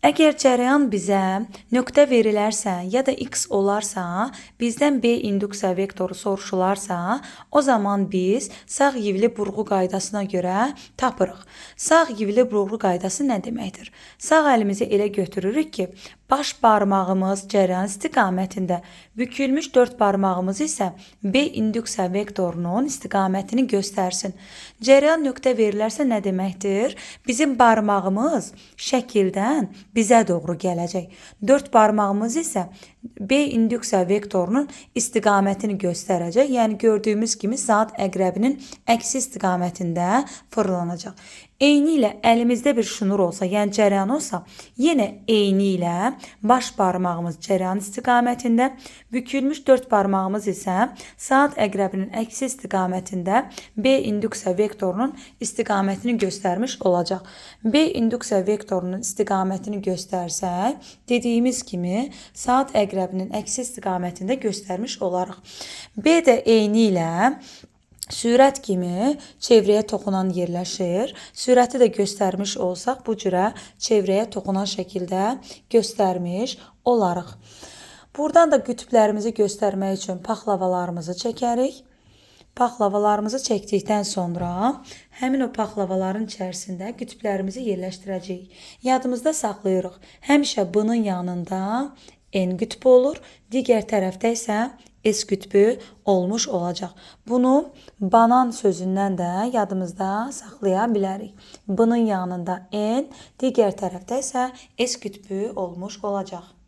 Əgər cərəyan bizə nöqtə verilərsə ya da x olarsa, bizdən B induksiya vektoru soruşularsa, o zaman biz sağ yivli burğu qaydasına görə tapırıq. Sağ yivli burğu qaydası nə deməkdir? Sağ əlimizi elə götürürük ki, baş barmağımız cərəyan istiqamətində, bükülmüş 4 barmağımız isə B induksiya vektorunun istiqamətini göstərsin. Cərəyan nöqtə verilərsə nə deməkdir? Bizim barmağımız şəkildən bizə doğru gələcək. 4 barmağımız isə B induksiya vektorunun istiqamətini göstərəcək. Yəni gördüyümüz kimi saat əqrəbinin əksi istiqamətində fırlanacaq. Eyni ilə əlimizdə bir şnur olsa, yəni cərəyan olsa, yenə eyni ilə baş barmağımız cərəyan istiqamətində, bükülmüş 4 barmağımız isə saat əqrəbinin əksi istiqamətində B induksiya vektorunun istiqamətini göstərmiş olacaq. B induksiya vektorunun istiqamətini göstərsək, dediyimiz kimi saat əqrəbinin əksi istiqamətində göstərmiş olarıq. B də eyni ilə sürət kimi çevrəyə toxunan yerləşir. Sürəti də göstərmiş olsaq, bu cürə çevrəyə toxunan şəkildə göstərmiş olarıq. Buradan da qütblərimizi göstərmək üçün paxlavalarımızı çəkərik. Paxlavalarımızı çəkdikdən sonra həmin o paxlavaların içərisində qütblərimizi yerləşdirəcəyik. Yadımızda saxlayırıq. Həmişə B-nin yanında N qütbü olur, digər tərəfdə isə S qütbü olmuş olacaq. Bunu banan sözündən də yadımızda saxlaya bilərik. B-nin yanında N, digər tərəfdə isə S qütbü olmuş olacaq.